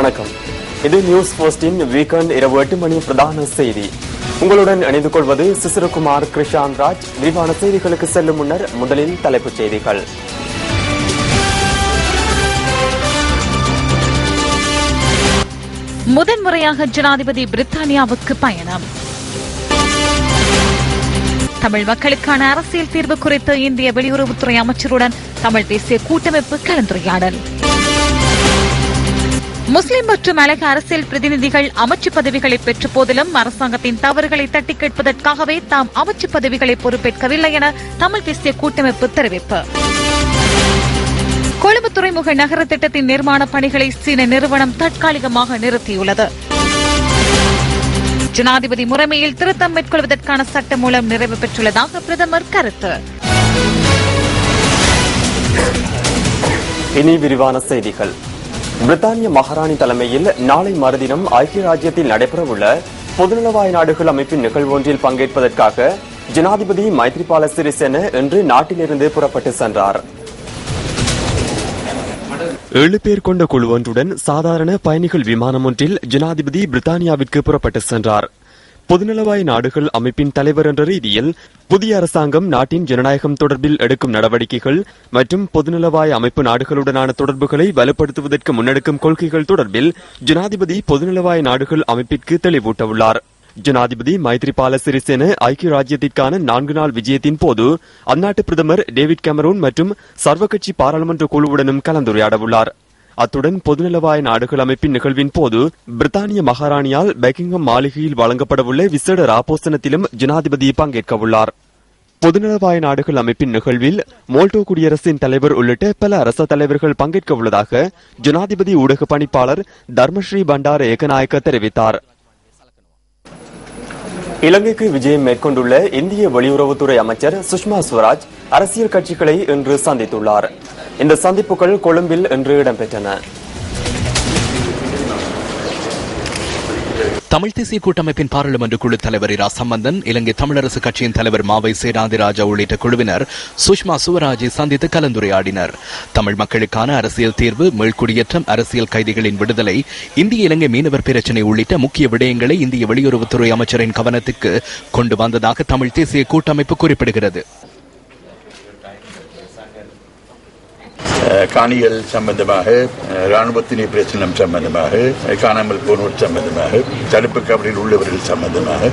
வணக்கம். இது news போஸ்டின் weekend இரவு 8 மணி பிரதான செய்தி. உங்களுடன் இணைந்து கொள்வது சிசிரகுமார் கிருஷான் ராஜ். விரிவான செய்திகளுக்கு செல்லும் முன்னர் முதலில் தலைப்புச் செய்திகள். முதன்முறையாக ஜனாதிபதி பிரித்தானியாவுக்கு பயணம். தமிழ் மக்களுக்கான அரசியல் தீர்வு குறித்து இந்திய வெளியுறவுத்துறை அமைச்சருடன் தமிழ் தேசிய கூட்டமைப்பு கலந்துரையாடல். முஸ்லிம் மற்றும் அழக அரசியல் பிரதிநிதிகள் அமைச்சு பதவிகளை பெற்ற போதிலும் அரசாங்கத்தின் தவறுகளை தட்டி கேட்பதற்காகவே தாம் அமைச்சு பதவிகளை பொறுப்பேற்கவில்லை என தமிழ் தேசிய கூட்டமைப்பு தெரிவிப்பு. கொழும்பு துறைமுக நகர திட்டத்தின் நிர்மாண பணிகளை சீன நிறுவனம் தற்காலிகமாக நிறுத்தியுள்ளது. ஜனாதிபதி முறைமையில் திருத்தம் மேற்கொள்வதற்கான சட்டம் மூலம் நிறைவு பெற்றுள்ளதாக பிரதமர் கருத்து. இனி விரிவான செய்திகள். பிரித்தானிய மகாராணி தலைமையில் நாளை மறுதினம் ஐக்கிய ராஜ்யத்தில் நடைபெறவுள்ள பொதுநலவாய நாடுகள் அமைப்பின் நிகழ்வு ஒன்றில் பங்கேற்பதற்காக ஜனாதிபதி மைத்ரிபால சிறிசேன இன்று நாட்டிலிருந்து புறப்பட்டு சென்றார். 7 பேர் கொண்ட குழு ஒன்றுடன் சாதாரண பயணிகள் விமானம் ஒன்றில் ஜனாதிபதி பிரித்தானியாவிற்கு புறப்பட்டு சென்றார். பொதுநலவாய நாடுகள் அமைப்பின் தலைவர் என்ற ரீதியில் புதிய அரசாங்கம் நாட்டின் ஜனநாயகம் தொடர்பில் எடுக்கும் நடவடிக்கைகள் மற்றும் பொதுநலவாய அமைப்பு நாடுகளுடனான தொடர்புகளை வலுப்படுத்துவதற்கு முன்னெடுக்கும் கொள்கைகள் தொடர்பில் ஜனாதிபதி பொதுநலவாய நாடுகள் அமைப்பிற்கு தெளிவூட்டவுள்ளார். ஜனாதிபதி மைத்ரிபால சிறிசேன ஐக்கிய ராஜ்யத்திற்கான 4 நாள் விஜயத்தின் போது அந்நாட்டு பிரதமர் டேவிட் கெமரூன் மற்றும் சர்வகட்சி பாராளுமன்ற குழுவுடனும் கலந்துரையாடவுள்ளார். அத்துடன் பொதுநலவாய நாடுகள் அமைப்பின் நிகழ்வின் போது பிரித்தானிய மகாராணியால் பக்கிங்ஹாம் மாளிகையில் வழங்கப்படவுள்ள விசேட ராப்போசனத்திலும் ஜனாதிபதி பங்கேற்கவுள்ளார். பொதுநலவாய நாடுகள் அமைப்பின் நிகழ்வில் மோல்டோ குடியரசின் தலைவர் உள்ளிட்ட பல அரச தலைவர்கள் பங்கேற்க உள்ளதாக ஜனாதிபதி ஊடக பணிப்பாளர் தர்மஸ்ரீ பண்டார ஏகநாயக்க தெரிவித்தார். இலங்கைக்கு விஜயம் மேற்கொண்டுள்ள இந்திய வெளியுறவுத்துறை அமைச்சர் சுஷ்மா ஸ்வராஜ் அரசியல் கட்சிகளை இன்று சந்தித்துள்ளார். இந்த சந்திப்புகள் கொழும்பில் இன்று இடம்பெற்றன. தமிழ் தேசிய கூட்டமைப்பின் பாராளுமன்ற குழு தலைவர் இரா சம்பந்தன், இலங்கை தமிழரசு கட்சியின் தலைவர் மாவை சேனாதிராஜா உள்ளிட்ட குழுவினர் சுஷ்மா சுவராஜை சந்தித்து கலந்துரையாடினர். தமிழ் மக்களுக்கான அரசியல் தீர்வு, மீள்குடியேற்றம், அரசியல் கைதிகளின் விடுதலை, இந்திய இலங்கை மீனவர் பிரச்சினை உள்ளிட்ட முக்கிய விடயங்களை இந்திய வெளியுறவுத்துறை அமைச்சரின் கவனத்திற்கு கொண்டு வந்ததாக தமிழ் தேசிய கூட்டமைப்பு குறிப்பிடுகிறது. காணிகள் சம்பந்தமாக, ராணுவத்தினை பிரச்சனை சம்பந்தமாக, காணாமல் போனோர் சம்பந்தமாக, தடுப்பு கவலையில் உள்ளவர்கள் சம்பந்தமாக,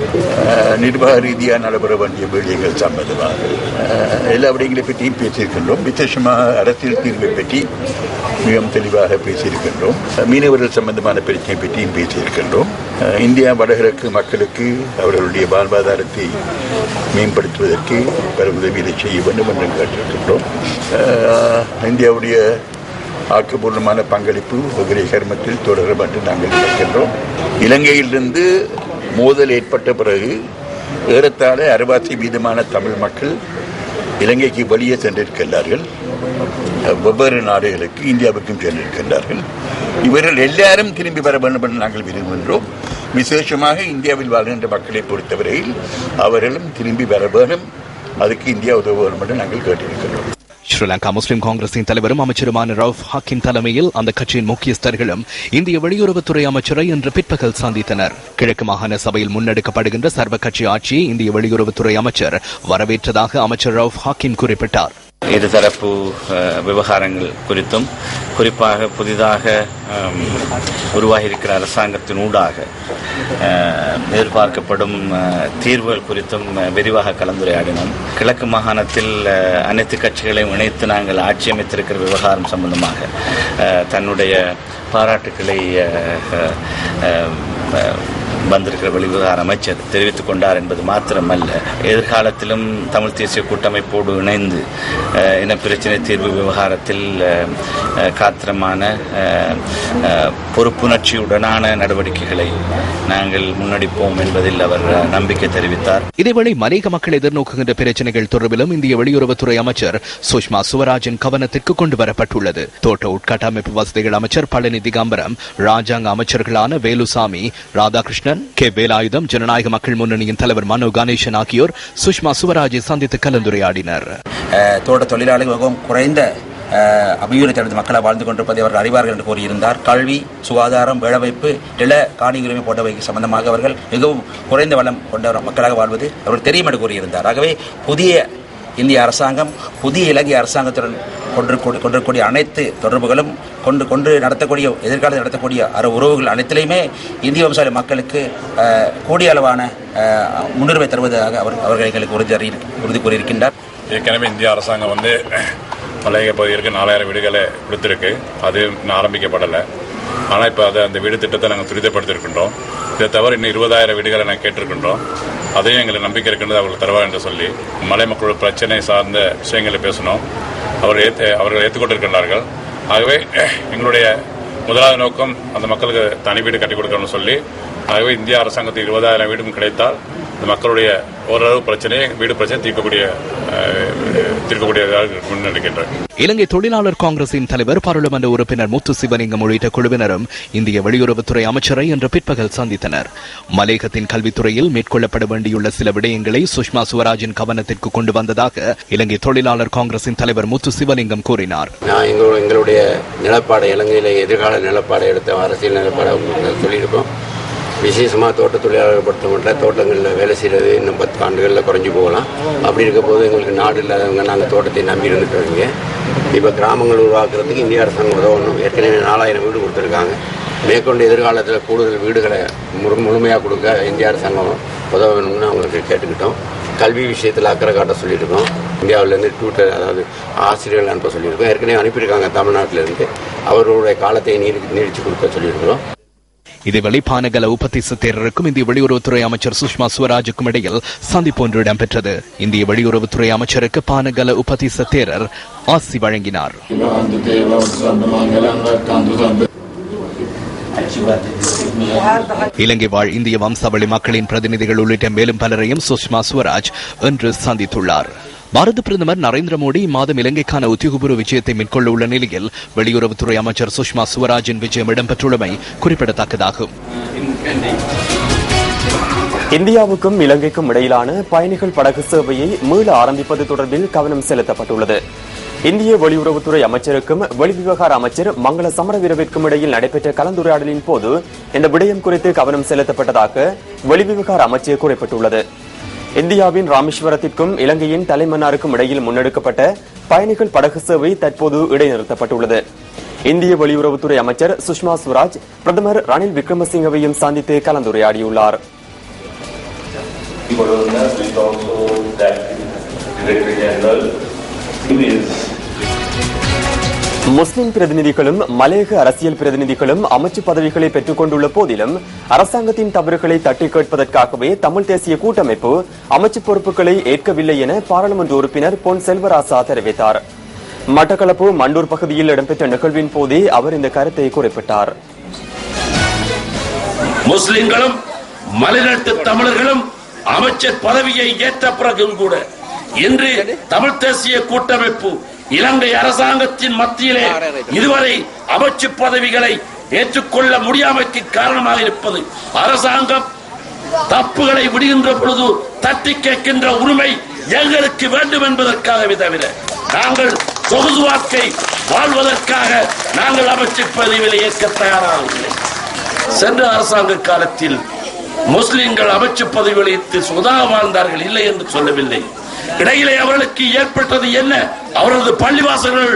நிர்வாக ரீதியாக நடைபெற வேண்டிய விடயங்கள் சம்பந்தமாக எல்லா விடயங்களை பற்றியும் பேசியிருக்கின்றோம். விசேஷமாக அரசியல் தீர்வை பற்றி மிகவும் தெளிவாக பேசியிருக்கின்றோம். மீனவர்கள் சம்பந்தமான பிரச்சனை பற்றியும் பேசியிருக்கின்றோம். இந்தியா வடகிழக்கு மக்களுக்கு அவர்களுடைய வாழ்வாதாரத்தை மேம்படுத்துவதற்கு பல உதவிகளை செய்ய வேண்டும் என்று கேட்டிருக்கின்றோம். இந்தியாவுடைய ஆக்கப்பூர்வமான பங்களிப்பு ஒவ்வொரு கர்மத்தில் தொடரும் என்று நாங்கள் நினைக்கின்றோம். இலங்கையிலிருந்து மோதல் ஏற்பட்ட பிறகு ஏறத்தாழ 60% தமிழ் மக்கள் இலங்கைக்கு வெளியே சென்றிருக்கின்றார்கள். வெவ்வேறு நாடுகளுக்கு, இந்தியாவுக்கும் சென்றிருக்கின்றார்கள். இவர்கள் எல்லாரும் திரும்பி வர வேண்டும் என்று நாங்கள் விரும்புகின்றோம். விசேஷமாக இந்தியாவில் வாழ்கின்ற மக்களை பொறுத்தவரையில் அவர்களும் திரும்பி வர வேண்டும். அதுக்கு இந்தியா உதவ வேண்டும் என்று நாங்கள் கேட்டிருக்கின்றோம். ஸ்ரீலங்கா முஸ்லிம் காங்கிரசின் தலைவரும் அமைச்சருமான ரவுஃப் ஹக்கீம் தலைமையில் அந்த கட்சியின் முக்கியஸ்தர்களும் இந்திய வெளியுறவுத்துறை அமைச்சரை இன்று பிற்பகல் சந்தித்தனர். கிழக்கு மாகாண சபையில் முன்னெடுக்கப்படுகின்ற சர்வ கட்சி ஆட்சியை இந்திய வெளியுறவுத்துறை அமைச்சர் வரவேற்றதாக அமைச்சர் ரவுஃப் ஹக்கீம் குறிப்பிட்டார். இருதரப்பு விவகாரங்கள் குறித்தும், குறிப்பாக புதிதாக உருவாகியிருக்கிற அரசாங்கத்தின் ஊடாக எதிர்பார்க்கப்படும் தீர்வுகள் குறித்தும் விரிவாக கலந்துரையாடினோம். கிழக்கு மாகாணத்தில் அனைத்து கட்சிகளையும் இணைத்து நாங்கள் ஆட்சி அமைத்திருக்கிற விவகாரம் சம்பந்தமாக தன்னுடைய பாராட்டுக்களை வந்திருக்கிற வெளிவிவகார அமைச்சர் தெரிவித்துக் கொண்டார் என்பது மாத்திரமல்ல, எதிர்காலத்திலும் தமிழ் தேசிய கூட்டமைப்போடு இணைந்து இனப்பிரச்சினை தீர்வு விவகாரத்தில் காத்திரமான பொறுப்புணர்ச்சியுடனான நடவடிக்கைகளை நாங்கள் முன்னெடுப்போம் என்பதில் அவர் நம்பிக்கை தெரிவித்தார். இதேவேளை மலையக மக்கள் எதிர்நோக்குகின்ற பிரச்சனைகள் தொடர்பிலும் இந்திய வெளியுறவுத்துறை அமைச்சர் சுஷ்மா சுவராஜின் கவனத்திற்கு கொண்டு வரப்பட்டுள்ளது. தோட்ட உட்கட்டமைப்பு வசதிகள் அமைச்சர் பழனி திகாம்பரம், ராஜாங்க அமைச்சர்களான வேலுசாமி, ராதாகிருஷ்ணன், கே வேலாயுதம், ஜனநாயக மக்கள் முன்னணியின் தலைவர் மனோ கணேசன் ஆகியோர் சுஷ்மா சுவராஜை சந்தித்து கலந்துரையாடினர். தோட்ட தொழிலாளர்கள் மிகவும் குறைந்த அபிவிருத்தி அடைந்த மக்களாக வாழ்ந்து கொண்டிருப்பதை அவர்கள் அறிவார்கள் என்று கூறியிருந்தார். கல்வி, சுகாதாரம், வேலைவாய்ப்பு, நில காணி உரிமை போன்றவை சம்பந்தமாக அவர்கள் மிகவும் குறைந்த வளம் கொண்ட மக்களாக வாழ்வது அவர்கள் தெரியும் என்று கூறியிருந்தார். ஆகவே புதிய இந்திய அரசாங்கம் புதிய இலங்கை அரசாங்கத்துடன் கொண்டிருக்கக்கூடிய அனைத்து தொடர்புகளும் கொண்டு நடத்தக்கூடிய எதிர்காலத்தில் நடத்தக்கூடிய உறவுகள் அனைத்திலையுமே இந்திய வம்சாவளி மக்களுக்கு கூடிய அளவான முன்னுரிமை தருவதாக அவர்கள் எங்களுக்கு உறுதி கூறியிருக்கின்றார். ஏற்கனவே இந்திய அரசாங்கம் மலையக பகுதிகளுக்கு 4000 வீடுகளை கொடுத்துருக்கு. அது இன்னும் ஆரம்பிக்கப்படலை. ஆனால் இப்போ அந்த வீடு திட்டத்தை நாங்கள் துரிதப்படுத்தியிருக்கின்றோம். இதை தவிர இன்னும் 20,000 வீடுகளை நாங்கள் கேட்டிருக்கின்றோம். அதையும் எங்களுக்கு நம்பிக்கை இருக்கின்றது அவர்கள் தருவார் என்று சொல்லி மலை மக்களோட பிரச்சனை சார்ந்த விஷயங்களை பேசணும். அவர்கள் ஏற்றுக்கொண்டிருக்கின்றார்கள். ஆகவே எங்களுடைய முதலாவது நோக்கம் அந்த மக்களுக்கு தனி வீடு கட்டி கொடுக்கணும்னு சொல்லி, ஆகவே இந்திய அரசாங்கத்துக்கு 20,000 வீடும் கிடைத்தால் இந்த மக்களுடைய ஓரளவு வீடு பிரச்சனை தீர்க்கக்கூடியதாக முன்னெடுக்கின்றனர். இலங்கை தொழிலாளர் காங்கிரசின் தலைவர் பாராளுமன்ற உறுப்பினர் முத்து சிவலிங்கம் உள்ளிட்ட குழுவினரும் இந்திய வெளியுறவுத்துறை அமைச்சரை இன்று பிற்பகல் சந்தித்தனர். மலையகத்தின் கல்வித்துறையில் மேற்கொள்ளப்பட வேண்டியுள்ள சில விடயங்களை சுஷ்மா சுவராஜின் கவனத்திற்கு கொண்டு வந்ததாக இலங்கை தொழிலாளர் காங்கிரசின் தலைவர் முத்து சிவலிங்கம் கூறினார். எங்களுடைய நிலப்பாடு, இலங்கையில எதிர்கால நிலப்பாடு எடுத்த அரசியல் நிலப்பாடு சொல்லியிருக்கோம். விசேஷமாக தோட்ட தொழிலாளர்கள் பொறுத்த மட்டும் தோட்டங்களில் வேலை செய்கிறது இன்னும் 10 ஆண்டுகளில் குறைஞ்சி போகலாம். அப்படி இருக்க போது எங்களுக்கு நாடு இல்லாதவங்க நாங்கள் தோட்டத்தை நம்பி இருந்துக்கிறோங்க. இப்போ கிராமங்கள் உருவாக்குறதுக்கு இந்திய அரசாங்கம் உதவணும். ஏற்கனவே 4000 வீடு கொடுத்துருக்காங்க. மேற்கொண்டு எதிர்காலத்தில் கூடுதல் வீடுகளை முழுமையாக கொடுக்க இந்திய அரசாங்கம் உதவணும்னு அவங்களுக்கு கேட்டுக்கிட்டோம். கல்வி விஷயத்தில் அக்கறை காட்ட சொல்லியிருக்கோம். இந்தியாவிலேருந்து டியூட்டர், அதாவது ஆசிரியர்கள் அனுப்ப சொல்லியிருக்கோம். ஏற்கனவே அனுப்பியிருக்காங்க தமிழ்நாட்டிலேருந்து. அவர்களுடைய காலத்தை நீடிச்சு கொடுக்க சொல்லியிருக்கிறோம். இதேவேளை பானகல உபதேச தேரருக்கும் இந்திய வெளியுறவுத்துறை அமைச்சர் சுஷ்மா சுவராஜுக்கும் இடையில் சந்திப்பு ஒன்று இடம்பெற்றது. இந்திய வெளியுறவுத்துறை அமைச்சருக்கு பானகல உபதேச தேரர் ஆசி வழங்கினார். இலங்கை வாழ் இந்திய வம்சாவளி மக்களின் பிரதிநிதிகள் உள்ளிட்ட மேலும் பலரையும் சுஷ்மா சுவராஜ் இன்று சந்தித்துள்ளார். பாரத பிரதமர் நரேந்திர மோடி இம்மாதம் இலங்கைக்கான உத்தியோகபூர்வ விஜயத்தை மேற்கொள்ள உள்ள நிலையில் வெளியுறவுத்துறை அமைச்சர் சுஷ்மா சுவராஜின் விஜயம் இடம்பெற்றுள்ளமை குறிப்பிடத்தக்கதாகும். இந்தியாவுக்கும் இலங்கைக்கும் இடையிலான பயணிகள் படகு சேவையை மீள ஆரம்பிப்பது தொடர்பில் கவனம் செலுத்தப்பட்டுள்ளது. இந்திய வெளியுறவுத்துறை அமைச்சருக்கும் வெளிவிவகார அமைச்சர் மங்கள சமரவீரவிற்கும் இடையில் நடைபெற்ற கலந்துரையாடலின் போது இந்த விடயம் குறித்து கவனம் செலுத்தப்பட்டதாக வெளிவிவகார அமைச்சர் குறிப்பிட்டுள்ளது. இந்தியாவின் ராமேஸ்வரத்திற்கும் இலங்கையின் தலைமன்னாருக்கும் இடையில் முன்னெடுக்கப்பட்ட பயணிகள் படகு சேவை தற்போது இடைநிறுத்தப்பட்டுள்ளது. இந்திய வெளியுறவுத்துறை அமைச்சர் சுஷ்மா சுவராஜ் பிரதமர் ரணில் விக்ரமசிங்கவையும் சந்தித்து கலந்துரையாடியுள்ளார். முஸ்லிம் பிரதிநிதிகளும் மலையக அரசியல் பிரதிநிதிகளும் அமைச்சு பதவிகளை பெற்றுக் கொண்டுள்ள போதிலும் அரசாங்கத்தின் தவறுகளை தட்டி கேட்பதற்காகவே தமிழ் தேசிய கூட்டமைப்பு அமைச்சு பொறுப்புகளை ஏற்கவில்லை என பாராளுமன்ற உறுப்பினர் பொன் செல்வராசா தெரிவித்தார். மட்டக்களப்பு மண்டூர் பகுதியில் இடம்பெற்ற நிகழ்வின் போதே அவர் இந்த கருத்தை குறிப்பிட்டார். முஸ்லிம்களும் மலைநாட்டு தமிழர்களும் அமைச்சர் பதவியை ஏற்ற பிறகும் கூட இன்று தமிழ் தேசிய கூட்டமைப்பு இலங்கை அரசாங்கத்தின் மத்தியிலே இதுவரை அமைச்சு பதவிகளை ஏற்றுக்கொள்ள முடியாமைக்கு காரணமாக இருப்பது அரசாங்கம் தப்புகளை விடுகின்ற பொழுது தட்டி கேட்கின்ற உரிமை எங்களுக்கு வேண்டும் என்பதற்காகவே தவிர நாங்கள் சொகுசு வாழ்க்கை வாழ்வதற்காக நாங்கள் அமைச்சு பதவிகளை ஏற்க தயாராக இல்லை. சென்ற அரசாங்க காலத்தில் முஸ்லிம்கள் அமைச்சு பதவிகளை சுதாக வாழ்ந்தார்கள், இல்லை என்று சொல்லவில்லை. இடையிலே அவர்களுக்கு ஏற்பட்டது என்ன? அவரது பள்ளிவாசல்கள்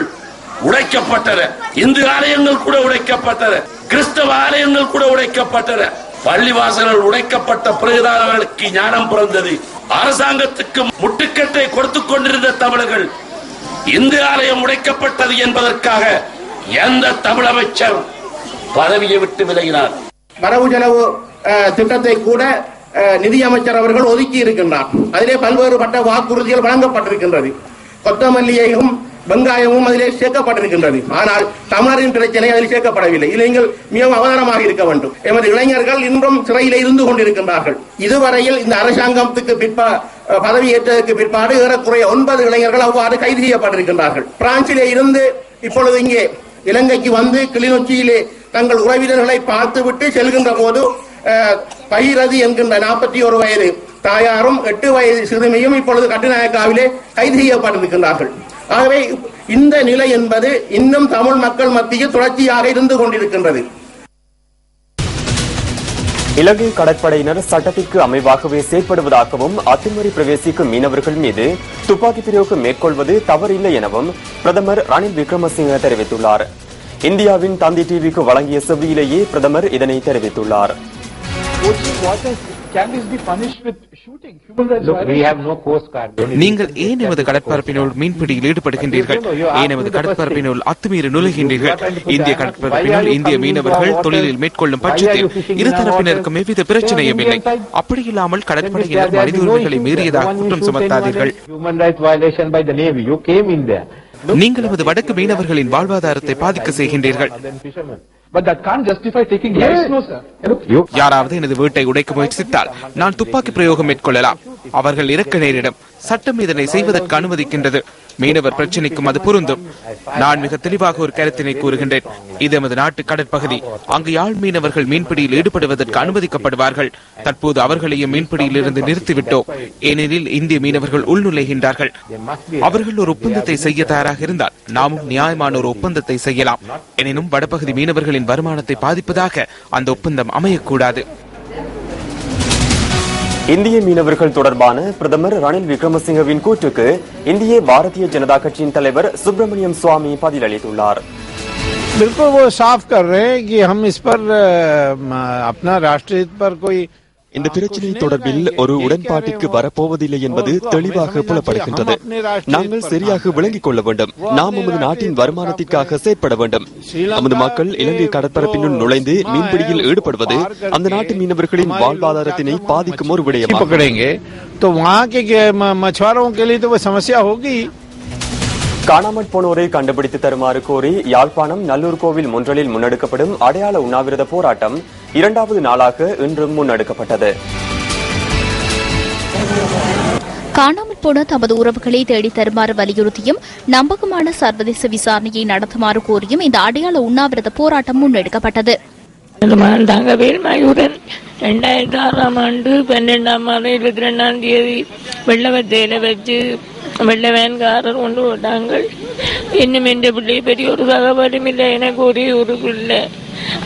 உடைக்கப்பட்டன, இந்து ஆலயங்கள் கூட உடைக்கப்பட்டன, கிறிஸ்தவ ஆலயங்கள் கூட உடைக்கப்பட்டன. பள்ளிவாசல்கள் உடைக்கப்பட்ட பிறகுதான் அவர்களுக்கு ஞானம் பிறந்தது. அரசாங்கத்துக்கு முட்டுக்கட்டை கொடுத்துக் கொண்டிருந்த தமிழர்கள் இந்து ஆலயம் உடைக்கப்பட்டது என்பதற்காக எந்த தமிழ் அமைச்சர் பதவியை விட்டு விலகினார்? வரவு செலவு திட்டத்தை கூட நிதியமைச்சர் அவர்கள் ஒதுக்கி இருக்கின்றார். அதிலே பல்வேறுபட்ட வாக்குறுதிகள் வழங்கப்பட்டிருக்கின்றது. கொத்தமல்லியையும் வெங்காயமும் அதிலே சேர்க்கப்பட்டிருக்கின்றது. ஆனால் தமிழரின் பிரச்சனை அதில் சேர்க்கப்படவில்லை. இதில் நீங்கள் மிகவும் அவதானமாக இருக்க வேண்டும். எமது இளைஞர்கள் இன்றும் சிறையில் இருந்து கொண்டிருக்கின்றார்கள். இதுவரையில் இந்த அரசாங்கத்துக்கு பதவி ஏற்றதற்கு பிற்பாடு ஏறக்குறைய 9 இளைஞர்கள் அவ்வாறு கைது செய்யப்பட்டிருக்கின்றார்கள். பிரான்சிலே இருந்து இப்பொழுது இங்கே இலங்கைக்கு வந்து கிளிநொச்சியிலே தங்கள் உறவினர்களை பார்த்துவிட்டு செல்கின்ற போது பகிரதி என்கின்ற 41 வயது தாயாரும் 8 வயது சிறுமியும் இப்பொழுது கட்டுநாயக்காவிலே கைது செய்யப்பட்டிருக்கின்றார்கள். ஆகவே இந்த நிலை என்பது இன்னும் தமிழ் மக்கள் மத்தியில் தொடர்ச்சியாக இருந்து கொண்டிருக்கின்றது. இலங்கை கடற்படையினர் சட்டத்திற்கு அமைவாகவே செயற்படுவதாகவும் அத்துமீறி பிரவேசிக்கும் மீனவர்கள் மீது துப்பாக்கி பிரயோகம் மேற்கொள்வது தவறில்லை எனவும் பிரதமர் ரணில் விக்ரமசிங்க தெரிவித்துள்ளார். இந்தியாவின் தந்தி டிவிக்கு வழங்கிய செவ்வியிலேயே பிரதமர் இதனை தெரிவித்துள்ளார். நீங்கள் ஏன் எமது கடற்பரப்பினுள் மீன்பிடியில் ஈடுபடுகின்றீர்கள்? ஏன் எமது கடற்பரப்பினுள் அத்துமீறி நுழைகின்றீர்கள்? இந்திய கடற்பரப்பினுள் இந்திய மீனவர்கள் தொழிலில் மேற்கொள்ளும் பட்சத்தில் இருதரப்பினருக்கும் எவ்வித பிரச்சனையும் இல்லை. அப்படியில்லாமல் கடற்படையினர் மனித உரிமைகளை மீறியதாக குற்றம் சுமத்தாதீர்கள். நீங்கள் எமது வடக்கு மீனவர்களின் வாழ்வாதாரத்தை பாதிக்க செய்கின்றீர்கள். யாராவது எனது வீட்டை உடைக்க முயற்சித்தால் நான் துப்பாக்கி பிரயோகம் மேற்கொள்ளலாம். அவர்கள் இறக்க நேரிடும். சட்டம் இதனை செய்வதற்கு அனுமதிக்கின்றது. மீனவர் பிரச்சினைக்கும் அது பொருந்தும். நான் மிக தெளிவாக ஒரு கருத்தினை கூறுகின்றேன். இது எமது நாட்டு கடற்பகுதி. அங்கு யாழ் மீனவர்கள் மீன்பிடியில் ஈடுபடுவதற்கு அனுமதிக்கப்படுவார்கள். தற்போது அவர்களையும் மீன்பிடியில் இருந்து நிறுத்திவிட்டோம். ஏனெனில் இந்திய மீனவர்கள் உள்நுழைகின்றார்கள். அவர்கள் ஒரு ஒப்பந்தத்தை செய்ய தயாராக இருந்தால் நாமும் நியாயமான ஒரு ஒப்பந்தத்தை செய்யலாம். எனினும் வடபகுதி மீனவர்களின் வருமானத்தை பாதிப்பதாக அந்த ஒப்பந்தம் அமையக்கூடாது. இந்திய மீனவர்கள் தொடர்பான பிரதமர் ரணில் விக்ரமசிங்கவின் கூற்றுக்கு இந்திய பாரதிய ஜனதா கட்சியின் தலைவர் சுப்பிரமணியம் சுவாமி பதிலளித்துள்ளார். बिल्कुल वो साफ कर रहे हैं कि हम इस पर अपना राष्ट्रीय हित पर कोई இந்த பிரச்சினை தொடர்பில் ஒரு உடன்பாட்டிற்கு வரப்போவதில்லை என்பது தெளிவாக புலப்படுகின்றது. நாங்கள் சரியாக விளங்கிக் கொள்ள வேண்டும். நாம் நமது நாட்டின் வருமானத்திற்காக செயற்பட வேண்டும். நமது மக்கள் இலங்கை கடற்பரப்பினுள் நுழைந்து மீன்பிடியில் ஈடுபடுவது அந்த நாட்டு மீனவர்களின் வாழ்வாதாரத்தினை பாதிக்கும் ஒரு விடயமாகும். காணாமற் போனோரை கண்டுபிடித்து தருமாறு கோரி யாழ்ப்பாணம் நல்லூர் கோவில் முன்றலில் முன்னெடுக்கப்படும் அடையாள உண்ணாவிரத போராட்டம் 2வது நாளாக இன்றும் முன்னெடுக்கப்பட்டது. காணாமற் போன தமது உறவுகளை தேடித் தருமாறு வலியுறுத்தியும் நம்பகமான சர்வதேச விசாரணையை நடத்துமாறு கோரியும் இந்த அடையாள உண்ணாவிரத போராட்டம் முன்னெடுக்கப்பட்டது. தங்கவேல் மயூரன் 2006ஆம் ஆண்டு 12ஆம் மாதம் 22ஆம் தேதி வெள்ளவத்தையில வச்சு வெள்ளவேன்காரர் கொண்டு விட்டாங்கள். இன்னும் என்ற பிள்ளை பெரிய ஒரு தகவலும் இல்லை. எனக்கு ஒரே ஒரு பிள்ளை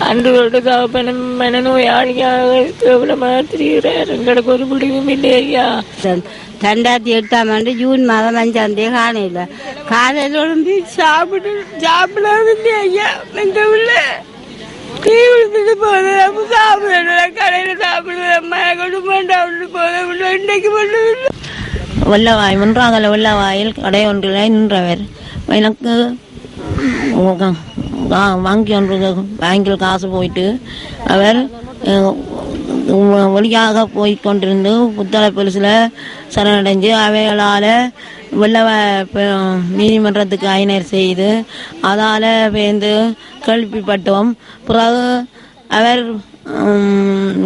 அன்றோடு தகப்பனும் மனநோயாளியாக கேவலமாக திரிகிறார். எங்களுக்கு ஒரு முடிவும் இல்லையா. 2008ஆம் ஆண்டு ஜூன் மாதம் 5ஆம் தேதி காலையில் எழும்பி சாப்பிடவில்லை ஐயா. எங்க பிள்ளை டீ குடிச்சிட்டு போதும் சாப்பிட கடையில் சாப்பிடுவேன் போதும் இன்னைக்கு மட்டும் வெள்ளவாய் முன்றாங்கல வெள்ளவாயில் கடை ஒன்றில் நின்றவர். எனக்கு வங்கி ஒன்று பேங்கில் காசு போயிட்டு அவர் வழியாக போய்கொண்டிருந்து புத்தளை போலீஸில் சரணடைஞ்சு அவைகளால் நீதிமன்றத்துக்கு ஐநர் செய்து அதால் பேர்ந்து கேள்விப்பட்டோம். பிறகு அவர்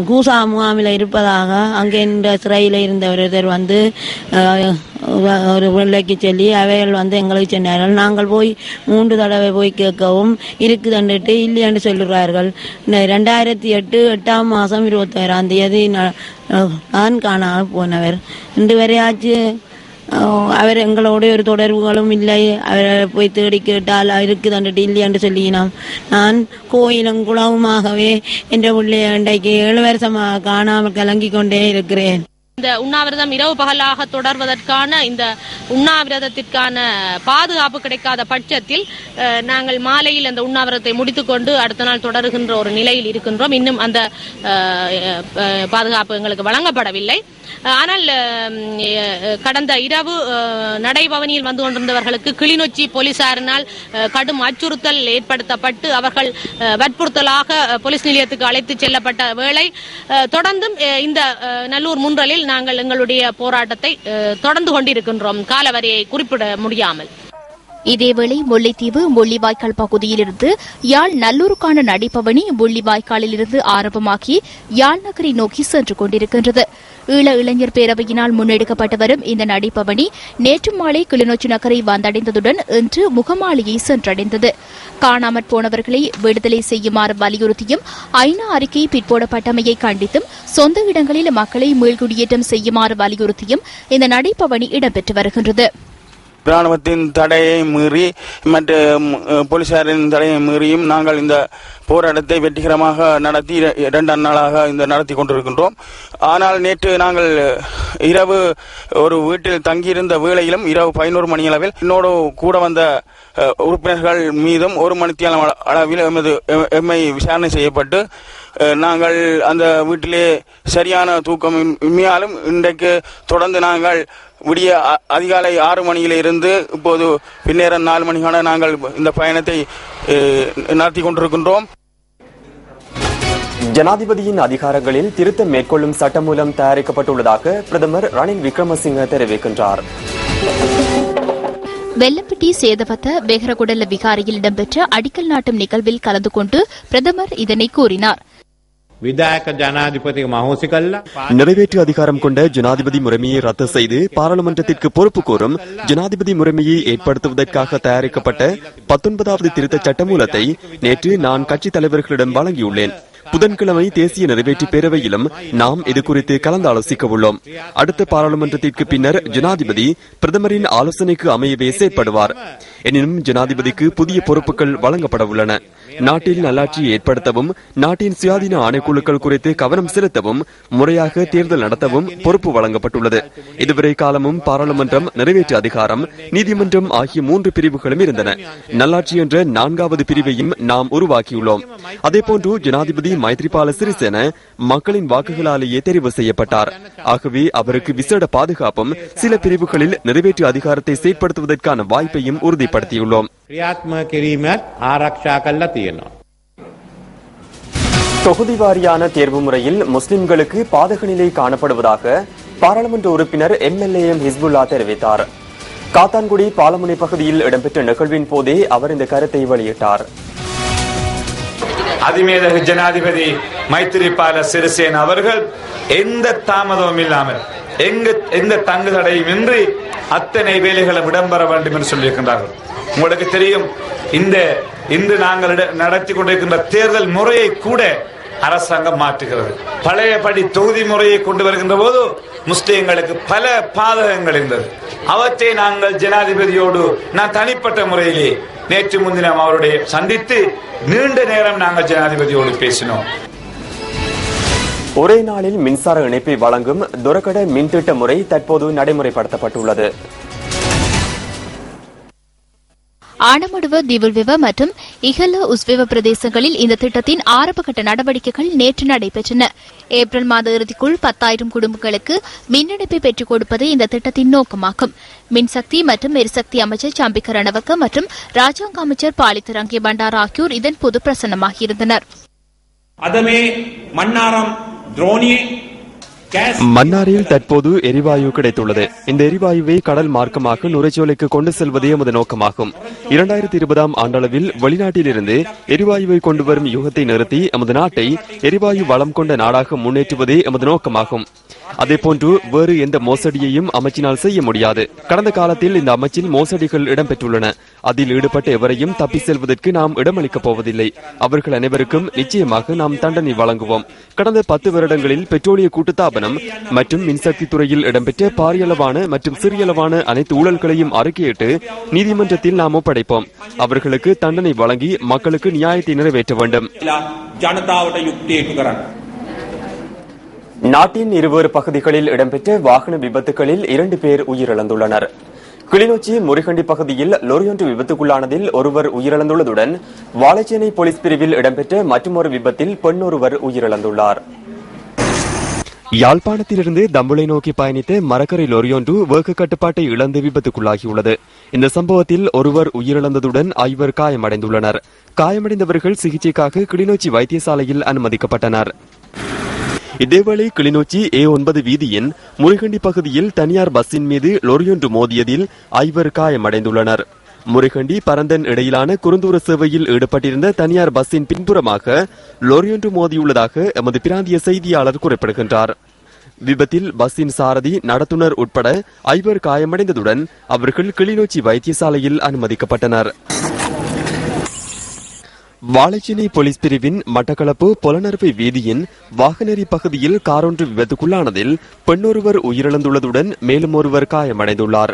கூசா முகாமில் இருப்பதாக அங்கே இந்த சிறையில் இருந்த ஒருத்தர் வந்து ஒரு வெள்ளைக்கு சொல்லி அவைகள் வந்து எங்களுக்கு சொன்னார்கள். நாங்கள் போய் 3 தடவை போய் கேட்கவும் இருக்குதுன்னுட்டு இல்லைன்னு சொல்லுறார்கள். 2008 8ஆம் மாதம் 21ஆம் தேதி நான் காணாமல் போனவர். இன்று வரையாச்சு அவர் எங்களோட ஒரு தொடர்புகளும் இல்லை. அவரை போய் தேடி கேட்டால் இருக்குதுன்னுட்டு இல்லையான்னு சொல்லினோம். நான் கோயிலும் குளவுமாகவே என்ற பிள்ளைய இன்றைக்கு 7 வருஷமாக காணாமல் கலங்கி கொண்டே இருக்கிறேன். இந்த உண்ணாவிரதம் இரவு பகலாக தொடர்வதற்கான இந்த உண்ணாவிரதத்திற்கான பாதுகாப்பு கிடைக்காத பட்சத்தில் நாங்கள் மாலையில் அந்த உண்ணாவிரதத்தை முடித்துக்கொண்டு அடுத்த நாள் தொடருகின்ற ஒரு நிலையில் இருக்கின்றோம். இன்னும் அந்த பாதுகாப்பு எங்களுக்கு வழங்கப்படவில்லை. ஆனால் கடந்த இரவு நடைபவனியில் வந்து கொண்டிருந்தவர்களுக்கு கிளிநொச்சி போலீசாரினால் கடும் அச்சுறுத்தல் ஏற்படுத்தப்பட்டு அவர்கள் வற்புறுத்தலாக போலீஸ் நிலையத்துக்கு அழைத்து செல்லப்பட்ட வேளை தொடர்ந்தும் இந்த நல்லூர் முன்றலில் நாங்கள் எங்களுடைய போராட்டத்தை தொடர்ந்து கொண்டிருக்கின்றோம், காலவரையை குறிப்பிட முடியாமல். இதேவேளை முல்லைத்தீவு முள்ளிவாய்க்கால் பகுதியிலிருந்து யாழ் நல்லூருக்கான நடைபவனி முள்ளிவாய்க்காலில் இருந்து ஆரம்பமாகி யாழ் நகரை நோக்கி சென்று கொண்டிருக்கின்றது. ஈழ இளைஞர் பேரவையினால் முன்னெடுக்கப்பட்டு வரும் இந்த நடைபவனி நேற்று மாலை கிளிநொச்சி நகரை வந்தடைந்ததுடன் இன்று முகமாலையை சென்றடைந்தது. காணாமற் போனவர்களை விடுதலை செய்யுமாறு வலியுறுத்தியும் ஐநா அறிக்கை பிற்போடப்பட்டமையை கண்டித்தும் சொந்த இடங்களில் மக்களை மீள்குடியேற்றம் செய்யுமாறு வலியுறுத்தியும் இந்த நடைபவனி இடம்பெற்று வருகின்றது. இராணுவத்தின் தடையை மீறி மற்ற போலீசாரின் தடையை மீறியும் நாங்கள் இந்த போராட்டத்தை வெற்றிகரமாக நடத்தி 2 நாளாக நடத்தி கொண்டிருக்கின்றோம். ஆனால் நேற்று நாங்கள் இரவு ஒரு வீட்டில் தங்கியிருந்த வேளையிலும் இரவு 11 மணி அளவில் என்னோடு கூட வந்த உறுப்பினர்கள் மீதும் 1 மணித்தியால அளவில் எம்மை விசாரணை செய்யப்பட்டு நாங்கள் அந்த வீட்டிலே சரியான தூக்கம் இம்மையாலும் இன்றைக்கு தொடர்ந்து நாங்கள் விடிய அதிகாலை 6 மணியிலிருந்து இப்போது பின்னேரம் 4 மணிக்கான நாங்கள் இந்த பயணத்தை நடத்தி கொண்டிருக்கின்றோம். ஜனாதிபதியின் அதிகாரங்களில் திருத்தம் மேற்கொள்ளும் சட்டமூலம் தயாரிக்கப்பட்டுள்ளதாக பிரதமர் ரணில் விக்ரமசிங்க தெரிவிக்கின்றார். வெல்லப்பட்டி சேதவத்த பேகரகுடல விகாரியில் இடம்பெற்ற அடிக்கல் நாட்டும் நிகழ்வில் கலந்து கொண்டு பிரதமர் இதனை கூறினார். நிறைவேற்று அதிகாரம் கொண்ட ஜனாதிபதி முறைமையை ரத்து செய்து பாராளுமன்றத்திற்கு பொறுப்பு கோரும் ஜனாதிபதி முறைமையை ஏற்படுத்துவதற்காக தயாரிக்கப்பட்ட 19வது திருத்த சட்டமூலத்தை நேற்று நான் கட்சித் தலைவர்களிடம் வழங்கியுள்ளேன். புதன்கிழமை தேசிய நிறைவேற்று பேரவையிலும் நாம் இதுகுறித்து கலந்தாலோசிக்க உள்ளோம். அடுத்த பாராளுமன்றத்திற்கு பின்னர் ஜனாதிபதி பிரதமரின் ஆலோசனைக்கு அமையவே செயற்படுவார். எனினும் ஜனாதிபதிக்கு புதிய பொறுப்புகள் வழங்கப்பட உள்ளன. நாட்டில் நல்லாட்சியை ஏற்படுத்தவும் நாட்டின் சுயாதீன ஆணைக்குழுக்கள் குறித்து கவனம் செலுத்தவும் முறையாக தேர்தல் நடத்தவும் பொறுப்பு வழங்கப்பட்டுள்ளது. இதுவரை காலமும் பாராளுமன்றம், நிறைவேற்று அதிகாரம், நீதிமன்றம் ஆகிய 3 பிரிவுகளும் இருந்தன. நல்லாட்சி என்ற 4வது பிரிவையும் நாம் உருவாக்கியுள்ளோம். அதேபோன்று ஜனாதிபதி மைத்ரிபால சிறிசேன மக்களின் வாக்குகளாலேயே தெரிவு செய்யப்பட்டார். ஆகவே அவருக்கு விசேட பாதுகாப்பும் சில பிரிவுகளில் நிறைவேற்று அதிகாரத்தை செயற்படுத்துவதற்கான வாய்ப்பையும் உறுதிப்படுத்தியுள்ளோம். தொகுதி வாரியான தேர்வு முறையில் முஸ்லிம்களுக்கு பாதக நிலை காணப்படுவதாக பாராளுமன்ற உறுப்பினர் MLAM ஹிஸ்புல்லா தெரிவித்தார். காத்தான்குடி பாலமுனை பகுதியில் இடம்பெற்ற நிகழ்வின் போதே அவர் இந்த கருத்தை வெளியிட்டார். அதிமேதக ஜனாதிபதி மைத்திரிபால சிறிசேன அவர்கள் எந்த தாமதமும் இல்லாமல் எந்த தங்கு தடையும் இன்றி அத்தனை வேலைகளும் இடம்பெற வேண்டும் என்று சொல்லியிருக்கின்றார்கள். உங்களுக்கு தெரியும், இன்று நாங்கள் நடத்தி கொண்டிருக்கின்ற தேர்தல் முறையை கூட அரசாங்கம் மாற்றுகிறது. பழையபடி தொகுதி முறையை கொண்டு வருகின்ற போது முஸ்லிம்களுக்கு பல பாதகங்கள் இருந்தது. அவற்றை நாங்கள் ஜனாதிபதியோடு நான் தனிப்பட்ட முறையிலே நேற்று முன்தினம் அவருடைய சந்தித்து நீண்ட நேரம் நாங்கள் ஜனாதிபதியோடு பேசினோம். ஒரே நாளில் மின்சார இணைப்பை வழங்கும் துரக்கட மின்திட்ட முறை தற்போது நடைமுறைப்படுத்தப்பட்டுள்ளது. ஆனமடுவ, திவுள்விவ மற்றும் இகல உஸ்விவ பிரதேசங்களில் இந்த திட்டத்தின் ஆரம்பகட்ட நடவடிக்கைகள் நேற்று நடைபெற்றன. ஏப்ரல் மாத இறுதிக்குள் 10,000 குடும்பங்களுக்கு மின் இணைப்பை பெற்றுக் கொடுப்பது இந்த திட்டத்தின் நோக்கமாகும். மின்சக்தி மற்றும் எரிசக்தி அமைச்சர் சம்பிக்க ரணவக்க மற்றும் ராஜாங்க அமைச்சர் பாலித்தரங்கிய பண்டார் ஆகியோர் இதன் போது பிரசன்னமாகியிருந்தனர். மன்னாரில் தற்போது எரிவாயு கிடைத்துள்ளது. இந்த எரிவாயுவை கடல் மார்க்கமாக நுரைச்சோலைக்கு கொண்டு செல்வதே எமது நோக்கமாகும். 2020ஆம் ஆண்டளவில் வெளிநாட்டிலிருந்து எரிவாயுவை கொண்டு வரும் யுகத்தை நிறுத்தி எமது நாட்டை எரிவாயு வளம் கொண்ட நாடாக முன்னேற்றுவதே எமது நோக்கமாகும். அதேபோன்று வேறு எந்த மோசடியையும் அமைச்சினால் செய்ய முடியாது. கடந்த காலத்தில் இந்த அமைச்சில் மோசடிகள் இடம்பெற்றுள்ளன. அதில் ஈடுபட்ட எவரையும் தப்பி செல்வதற்கு நாம் இடமளிக்கப் போவதில்லை. அவர்கள் அனைவருக்கும் நிச்சயமாக நாம் தண்டனை வழங்குவோம். கடந்த 10 வருடங்களில் பெட்ரோலிய கூட்டுத்தாபனம் மற்றும் மின்சக்தி துறையில் இடம்பெற்ற பாரியளவான மற்றும் சிறியளவான அனைத்து ஊழல்களையும் அறிக்கையிட்டு நீதிமன்றத்தில் நாம் ஒப்படைப்போம். அவர்களுக்கு தண்டனை வழங்கி மக்களுக்கு நியாயத்தை நிறைவேற்ற வேண்டும். நாட்டின் 2 பகுதிகளில் இடம்பெற்ற வாகன விபத்துகளில் 2 பேர் உயிரிழந்துள்ளனர். கிளிநொச்சி முறிகண்டி பகுதியில் லொரியொன்று விபத்துக்குள்ளானதில் ஒருவர் உயிரிழந்துள்ளதுடன் வாழைச்சேனை போலீஸ் பிரிவில் இடம்பெற்ற மற்றொரு விபத்தில் பெண் ஒருவர் உயிரிழந்துள்ளார். யாழ்ப்பாணத்திலிருந்து தம்புளை நோக்கி பயணித்த மரக்கரை லொரியொன்று வேக கட்டுப்பாட்டை இழந்து விபத்துக்குள்ளாகியுள்ளது. இந்த சம்பவத்தில் ஒருவர் உயிரிழந்ததுடன் 5 காயமடைந்துள்ளனர். காயமடைந்தவர்கள் சிகிச்சைக்காக கிளிநொச்சி வைத்தியசாலையில் அனுமதிக்கப்பட்டனர். இதேவேளை கிளிநொச்சி A9 வீதியின் முறிகண்டி பகுதியில் தனியார் பஸ்ஸின் மீது லொரியொன்று மோதியதில் 5 காயமடைந்துள்ளனர். முறிகண்டி பரந்தன் இடையிலான குறுந்தூர சேவையில் ஈடுபட்டிருந்த தனியார் பஸ்ஸின் பின்புறமாக லொரியொன்று மோதியுள்ளதாக எமது பிராந்திய செய்தியாளர் குறிப்பிடுகின்றார். விபத்தில் பஸ்ஸின் சாரதி, நடத்துனர் உட்பட 5 காயமடைந்ததுடன் அவர்கள் கிளிநொச்சி வைத்தியசாலையில் அனுமதிக்கப்பட்டனர். வாழைச்சேனை போலீஸ் பிரிவின் மட்டக்களப்பு பொலனறுவை வீதியின் வாகனேரி பகுதியில் காரொன்று விபத்துக்குள்ளானதில் பெண்ணொருவர் உயிரிழந்துள்ளதுடன் மேலும் ஒருவர் காயமடைந்துள்ளார்.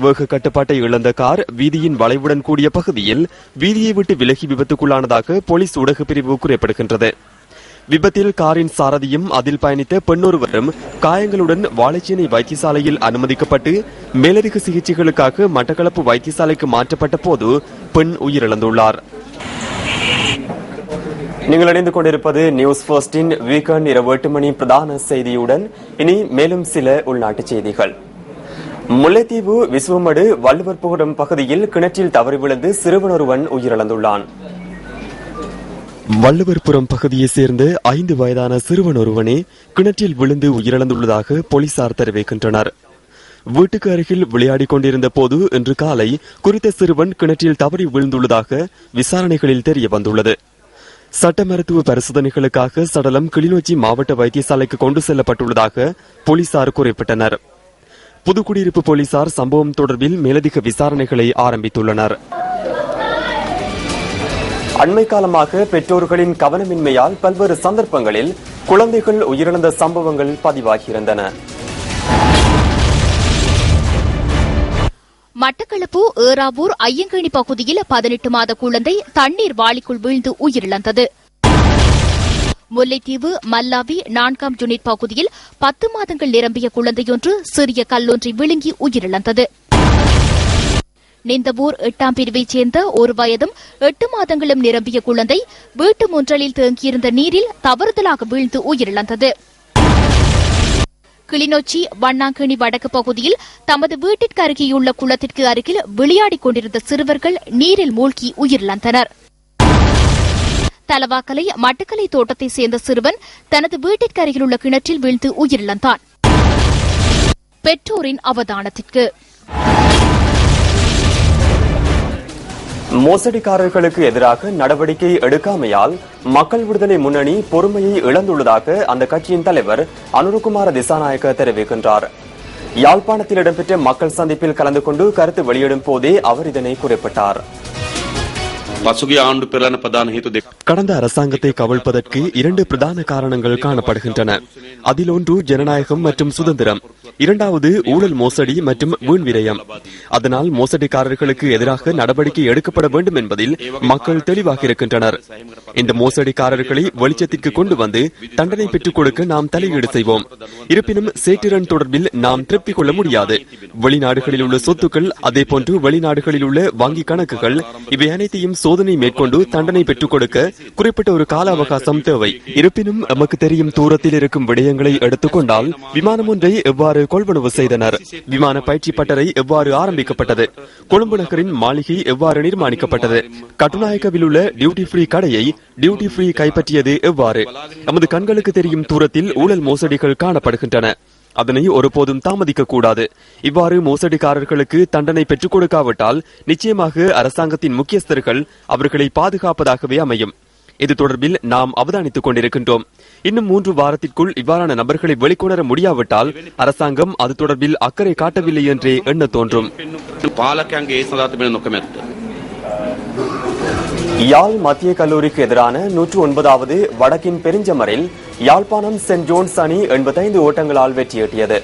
வேக கட்டுப்பாட்டை இழந்த கார் வீதியின் வளைவுடன் கூடிய பகுதியில் வீதியை விட்டு விலகி விபத்துக்குள்ளானதாக போலீஸ் ஊடக பிரிவு குறிப்பிடுகின்றது. விபத்தில் காரின் சாரதியும் அதில் பயணித்த பெண்ணொருவரும் காயங்களுடன் வாழைச்சேனை வைத்தியசாலையில் அனுமதிக்கப்பட்டு மேலதிக சிகிச்சைகளுக்காக மட்டக்களப்பு வைத்தியசாலைக்கு மாற்றப்பட்ட போது பெண் உயிரிழந்துள்ளார். நீங்கள் இணைந்து கொண்டிருப்பது நியூஸ் ஃபர்ஸ்டின் வீக்கெண்ட் இரவு 8 மணி பிரதான செய்தியுடன். இனி மேலும் சில உள்நாட்டு செய்திகள். முல்லைத்தீவு விசுவமடு வள்ளுவர்புரம் பகுதியில் கிணற்றில் தவறி விழுந்து சிறுவன் ஒருவன் உயிரிழந்துள்ளான். வள்ளுவர்புரம் பகுதியைச் சேர்ந்த 5 வயதான சிறுவன் ஒருவனே கிணற்றில் விழுந்து உயிரிழந்துள்ளதாக போலீசார் தெரிவிக்கின்றனர். வீட்டுக்கு அருகில் விளையாடிக் கொண்டிருந்த போது இன்று காலை குறித்த சிறுவன் கிணற்றில் தவறி விழுந்துள்ளதாக விசாரணைகளில் தெரிய வந்துள்ளது. சட்ட மருத்துவ பரிசோதனைகளுக்காக சடலம் கிளிநொச்சி மாவட்ட வைத்தியசாலைக்கு கொண்டு செல்லப்பட்டுள்ளதாக போலீசார் குறிப்பிட்டனர். புதுக்குடியிருப்பு போலீசார் சம்பவம் தொடர்பில் மேலதிக விசாரணைகளை ஆரம்பித்துள்ளனர். அண்மை காலமாக பெற்றோர்களின் கவனமின்மையால் பல்வேறு சந்தர்ப்பங்களில் குழந்தைகள் உயிரிழந்த சம்பவங்கள் பதிவாகியிருந்தன. மட்டக்களப்பு ஏறாவூர் ஐயங்கேணி பகுதியில் 18 மாத குழந்தை தண்ணீர் வாளிக்குள் வீழ்ந்து உயிரிழந்தது. முல்லைத்தீவு மல்லாவி 4ஆம் யூனிட் பகுதியில் 10 மாதங்கள் நிரம்பிய குழந்தையொன்று சிறிய கல்லொன்றை விழுங்கி உயிரிழந்தது. நிந்தவூர் 8ஆம் பிரிவைச் சேர்ந்த 1 வயதும் 8 மாதங்களும் நிரம்பிய குழந்தை வீட்டு முன்றலில் தேங்கியிருந்த நீரில் தவறுதலாக வீழ்ந்து உயிரிழந்தது. கிளிநொச்சி வண்ணாங்கேணி வடக்கு பகுதியில் தமது வீட்டிற்கு அருகேயுள்ள குளத்திற்கு அருகில் விளையாடிக் கொண்டிருந்த சிறுவர்கள் நீரில் மூழ்கி உயிரிழந்தனர். தலவாக்கலை மட்டக்கலை தோட்டத்தைச் சேர்ந்த சிறுவன் தனது வீட்டிற்கு அருகிலுள்ள கிணற்றில் வீழ்ந்து உயிரிழந்தான். பெற்றோரின் அவதானத்திற்கு. மோசடிக்காரர்களுக்கு எதிராக நடவடிக்கை எடுக்காமையால் மக்கள் விடுதலை முன்னணி பொறுமையை இழந்துள்ளதாக அந்த கட்சியின் தலைவர் அனுருகுமார திசாநாயக்க தெரிவிக்கின்றார். யாழ்ப்பாணத்தில் இடம்பெற்ற மக்கள் சந்திப்பில் கலந்து கொண்டு கருத்து வெளியிடும் போதே அவர் இதனை குறிப்பிட்டார். கடந்த அரசாங்கத்தை கவிழ்ப்பதற்கு 2 பிரதான காரணங்கள் காணப்படுகின்றன. அதில் ஒன்று ஜனநாயகம் மற்றும் சுதந்திரம், இரண்டாவது ஊழல் மோசடி மற்றும் வீண் விரயம். அதனால் மோசடிக்காரர்களுக்கு எதிராக நடவடிக்கை எடுக்கப்பட வேண்டும் என்பதில் மக்கள் தெளிவாக இருக்கின்றனர். இந்த மோசடிக்காரர்களை வெளிச்சத்திற்கு கொண்டு வந்து தண்டனை பெற்றுக் கொடுக்க நாம் தலையீடு செய்வோம். இருப்பினும் சேட்டிரன் தொடர்பில் நாம் திருப்தி கொள்ள முடியாது. வெளிநாடுகளில் உள்ள சொத்துக்கள், அதேபோன்று வெளிநாடுகளில் உள்ள வங்கி கணக்குகள், இவை அனைத்தையும் சோதனை மேற்கொண்டு தண்டனை பெற்றுக் கொடுக்க குறிப்பிட்ட ஒரு கால அவகாசம் தேவை. இருப்பினும் நமக்கு தெரியும் தூரத்தில் இருக்கும் விடயங்களை எடுத்துக்கொண்டால் விமானம் ஒன்றை எவ்வாறு கொள்வனவு செய்தனர், விமான பயிற்சி பட்டறை எவ்வாறு ஆரம்பிக்கப்பட்டது, கொழும்பு நகரின் மாளிகை எவ்வாறு நிர்மாணிக்கப்பட்டது, கட்டுநாயக்கவில் உள்ள டியூட்டி ஃப்ரீ கடையை டியூட்டி ஃப்ரீ கைப்பற்றியது எவ்வாறு. நமது கண்களுக்கு தெரியும் தூரத்தில் ஊழல் மோசடிகள் காணப்படுகின்றன. அதனை ஒருபோதும் தாமதிக்க கூடாது. இவ்வாறு மோசடிக்காரர்களுக்கு தண்டனை பெற்றுக் கொடுக்காவிட்டால் நிச்சயமாக அரசாங்கத்தின் முக்கியஸ்தர்கள் அவர்களை பாதுகாப்பதாகவே அமையும். இது தொடர்பில் நாம் அவதானித்துக் கொண்டிருக்கின்றோம். இன்னும் 3 வாரத்திற்குள் இவ்வாறான நபர்களை வெளிக்கொணர முடியாவிட்டால் அரசாங்கம் அது தொடர்பில் அக்கறை காட்டவில்லை என்றே எண்ண தோன்றும். யாழ் மத்திய கல்லூரிக்கு எதிரான 109வது வடக்கின் பெருஞ்சமரில் யாழ்ப்பாணம் சென்ட் ஜோன்ஸ் அணி 85 ஓட்டங்களால் வெற்றியீட்டியது.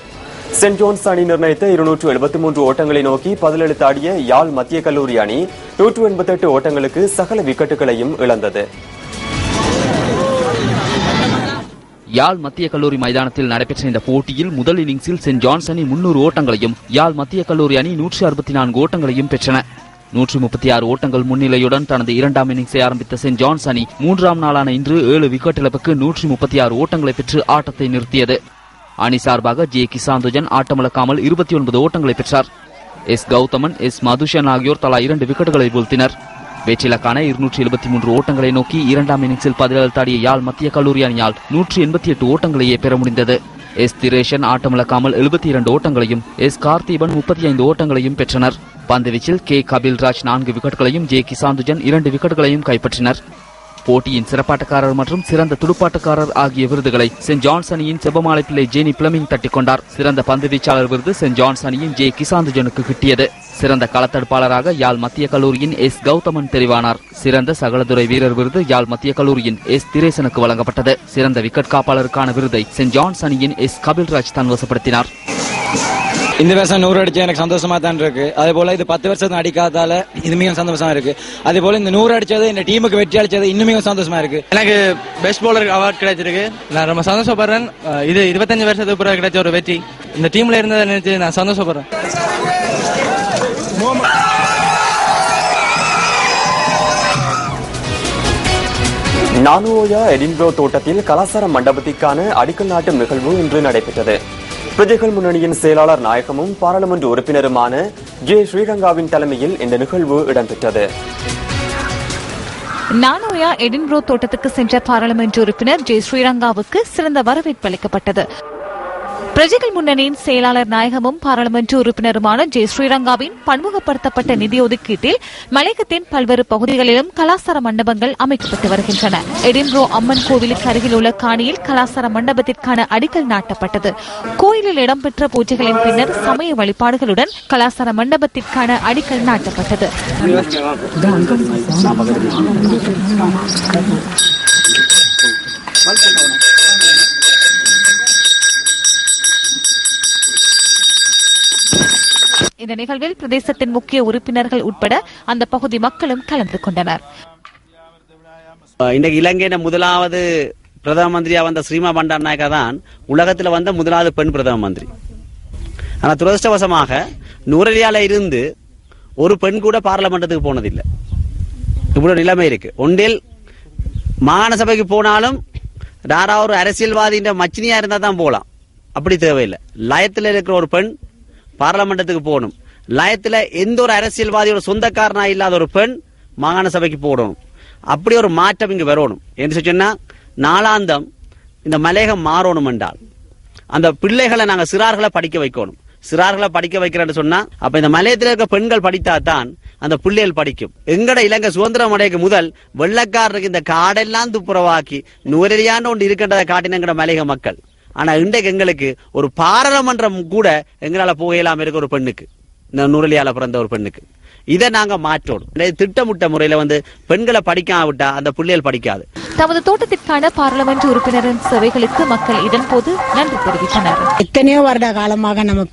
சென்ட் ஜோன்ஸ் அணி நிர்ணயித்த 273 ஓட்டங்களை நோக்கி பதிலளித்து ஆடிய யாழ் மத்திய கல்லூரி அணி 188 ஓட்டங்களுக்கு சகல விக்கெட்டுகளையும் இழந்தது. யாழ் மத்திய கல்லூரி மைதானத்தில் நடைபெற்ற இந்த போட்டியில் முதல் இன்னிங்ஸில் சென்ட் ஜான்ஸ் அணி 300 ஓட்டங்களையும் யாழ் மத்திய கல்லூரி அணி 164 ஓட்டங்களையும் பெற்றன. 136 ஓட்டங்கள் முன்னிலையுடன் தனது 2ஆம் இன்னிங்ஸை ஆரம்பித்த சென்ட் ஜான்ஸ் அணி 3ஆம் நாளான இன்று 7 விக்கெட் இழப்புக்கு 136 ஓட்டங்களை பெற்று ஆட்டத்தை நிறுத்தியது. அணி சார்பாக ஜே கிசாந்துஜன் ஆட்டமிழக்காமல் 29 ஓட்டங்களை பெற்றார். எஸ் கௌதமன், எஸ் மதுஷன் ஆகியோர் தலா 2 விக்கெட்டுகளை வீழ்த்தினர். வெற்றிலக்கான 273 ஓட்டங்களை நோக்கி 2ஆம் இன்னிங்ஸில் பதிலளித்தாடிய யாழ் மத்திய கல்லூரி அணியால் 188 ஓட்டங்களையே பெற முடிந்தது. எஸ் திரேஷன் ஆட்டமிழக்காமல் 72 ஓட்டங்களையும், எஸ் கார்த்திபன் 35 ஓட்டங்களையும் பெற்றனர். பந்துவீச்சில் கே கபில்ராஜ் 4 விக்கெட்டுகளையும், ஜே கிசாந்துஜன் 2 விக்கெட்டுகளையும் கைப்பற்றினர். போட்டியின் சிறப்பாட்டக்காரர் மற்றும் சிறந்த துடுப்பாட்டக்காரர் ஆகிய விருதுகளை சென்ட் ஜான்ஸ் அணியின் செபமாலை பிள்ளை ஜேனி பிளமிங் தட்டிக் கொண்டார். சிறந்த பந்து வீச்சாளர் விருது சென்ட் ஜான்ஸ் அணியின் ஜே கிசாந்துஜனுக்கு கிட்டியது. சிறந்த களத்தடுப்பாளராக யாழ் மத்திய கல்லூரியின் எஸ் கௌதமன் தெரிவானார். சிறந்த சகலதுறை வீரர் விருது யாழ் மத்திய கல்லூரியின் எஸ் திரேசனுக்கு வழங்கப்பட்டது. சிறந்த விக்கெட் காப்பாளருக்கான விருதை சென்ட் ஜான்ஸ் அணியின் எஸ் கபில்ராஜ் தன்வசப்படுத்தினார். இந்த வருஷம் 100 அடிச்சா எனக்கு சந்தோஷமா தான் இருக்கு. அதே போல இது 10 வருஷத்துக்கு அடிக்காதால இது மிகவும் சந்தோஷமா இருக்கு. அதே போல இந்த 100 அடிச்சது இந்த டீமுக்கு வெற்றி அளிச்சது இன்னும் சந்தோஷமா இருக்கு. எனக்கு பெஸ்ட் பவுலர் அவார்ட் கிடைச்சிருக்கு. நான் ரொம்ப சந்தோஷப்படுறேன். இது 25 வருஷத்துக்கு பிறகு கிடைச்ச ஒரு வெற்றி. இந்த டீம்ல இருந்ததை நினைச்சு நான் சந்தோஷப்படுறேன். நானுஓயா எடின்பரோ தோட்டத்தில் கலாசார மண்டபத்திற்கான அடிக்கல் நாட்டும் நிகழ்வு இன்று நடைபெற்றது. பிரஜைகள் முன்னணியின் செயலாளர் நாயகமும் பாராளுமன்ற உறுப்பினருமான ஜே ஸ்ரீரங்காவின் தலைமையில் இந்த நிகழ்வு இடம்பெற்றது. நானோயா எடின்பரோ தோட்டத்துக்கு சென்ற பாராளுமன்ற உறுப்பினர் ஜே ஸ்ரீரங்காவுக்கு சிறந்த வரவேற்பு அளிக்கப்பட்டது. பிரஜைகள் முன்னணியின் செயலாளர் நாயகமும் பாராளுமன்ற உறுப்பினருமான ஜே ஸ்ரீரங்காவின் பன்முகப்படுத்தப்பட்ட நிதி ஒதுக்கீட்டில் மலையகத்தின் பல்வேறு பகுதிகளிலும் கலாசார மண்டபங்கள் அமைக்கப்பட்டு வருகின்றன. எடின்பரோ அம்மன் கோவிலுக்கு அருகில் உள்ள காணியில் கலாசார மண்டபத்திற்கான அடிக்கல் நாட்டப்பட்டது. கோயிலில் இடம்பெற்ற பூஜைகளின் பின்னர் சமய வழிபாடுகளுடன் கலாசார மண்டபத்திற்கான அடிக்கல் நாட்டப்பட்டது. இந்த நிகழ்வில் பிரதேசத்தின் முக்கிய உறுப்பினர்கள் உட்பட அந்த பகுதி மக்களும் கலந்து கொண்டனர். இன்றைக்கு இலங்கையின் முதலாவது பிரதம மந்திரியா வந்த ஸ்ரீமா பண்டார் நாயக்கா தான் உலகத்தில் வந்த முதலாவது பெண் பிரதம மந்திரி. ஆனா துரதிருஷ்டவசமாக நூரலியால இருந்து ஒரு பெண் கூட பாராளுமன்றத்துக்கு போனதில்லை. இவ்வளவு நிலைமை இருக்கு. ஒன்றில் மாகாண சபைக்கு போனாலும் யாராவது ஒரு அரசியல்வாதியின் மச்சினியா இருந்தா தான் போலாம். அப்படி தேவையில்லை. லயத்தில் இருக்கிற ஒரு பெண் பாராளுமன்றத்துக்கு போகணும். லயத்துல எந்த ஒரு அரசியல்வாதியோட சொந்தக்காரனா இல்லாத ஒரு பெண் மாகாண சபைக்கு போடணும். அப்படி ஒரு மாற்றம் இங்கு வரணும் என்று சொன்னா நாளாந்தம் இந்த மலையகம் மாறணும் என்றால் அந்த பிள்ளைகளை நாங்க சிறார்களை படிக்க வைக்கணும். சிறார்களை படிக்க வைக்கிறேன்னு சொன்னா அப்ப இந்த மலையத்தில் இருக்க பெண்கள் படித்தா தான் அந்த பிள்ளைகள் படிக்கும். எங்கட இலங்கை சுதந்திரம் அடைக்கு முதல் வெள்ளக்காரருக்கு இந்த காடெல்லாம் துப்புரவாக்கி நூறியான ஒன்று இருக்கின்றதை காட்டினங்கிற மலையக மக்கள். ஆனா இன்றைக்கு எங்களுக்கு ஒரு பாராளுமன்றம் கூட எங்களால போகலாம் இருக்க ஒரு பெண்ணுக்கு, இந்த நூறலியால பிறந்த ஒரு பெண்ணுக்கு. இதை நாங்க மாற்றோம். திட்டமிட்ட முறையில பெண்களை படிக்காம விட்டா அந்த பிள்ளைகள் படிக்காது. தமது தோட்டத்திற்கான பாராளுமன்ற உறுப்பினரின் சேவைகளுக்கு மக்கள் இதன்போது நன்றி தெரிவித்தனர். எத்தனையோ வருட காலமாக நம்ம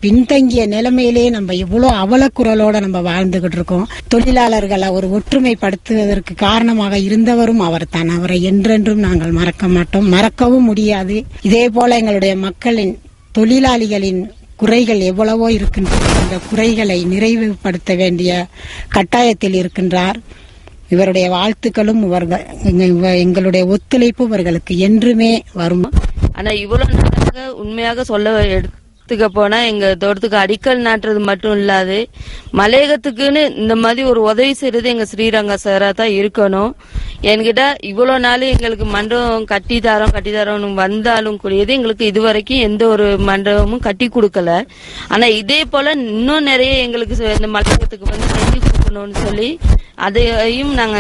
பின்தங்கிய நிலைமையிலே நம்ம இவ்வளவு அவலக்குரலோட நம்ம வாழ்ந்துகிட்டு இருக்கோம். தொழிலாளர்களை ஒரு ஒற்றுமைப்படுத்துவதற்கு காரணமாக இருந்தவரும் அவர் தான். அவரை என்றென்றும் நாங்கள் மறக்க மாட்டோம், மறக்கவும் முடியாது. இதே போல எங்களுடைய மக்களின் தொழிலாளிகளின் குறைகள் எவ்வளவோ இருக்கின்றன. அந்த குறைகளை நிறைவுபடுத்த வேண்டிய கட்டாயத்தில் இருக்கின்றார். இவருடைய வாழ்த்துக்களும் எங்களுடைய ஒத்துழைப்பு இவர்களுக்கு என்றுமே வரும். ஆனா இவ்வளவு உண்மையாக சொல்ல எடுத்துக்க போனா எங்க தோட்டத்துக்கு அடிக்கல் நாட்டுறது மட்டும் இல்லாது மலையகத்துக்குன்னு இந்த மாதிரி ஒரு உதவி செய்யறது எங்க ஸ்ரீரங்கா சாரா தான் இருக்கணும். என்கிட்ட இவ்வளவு நாள் எங்களுக்கு மண்டபம் கட்டித்தரோம் வந்தாலும் கூடியது எங்களுக்கு இதுவரைக்கும் எந்த ஒரு மண்டபமும் கட்டி கொடுக்கல. ஆனா இதே போல இன்னும் நிறைய எங்களுக்கு இந்த மலையகத்துக்கு செஞ்சு கொடுக்கணும்னு சொல்லி அதையும் நாங்க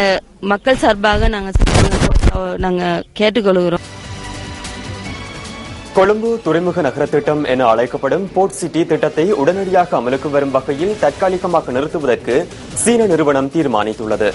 மக்கள் சார்பாக நாங்க கேட்டுக்கொள்கிறோம். கொழும்பு துறைமுக நகர திட்டம் என அழைக்கப்படும் போர்ட் சிட்டி திட்டத்தை உடனடியாக அமலுக்கு வரும் வகையில் தற்காலிகமாக நிறுத்துவதற்கு சீன நிறுவனம் தீர்மானித்துள்ளது.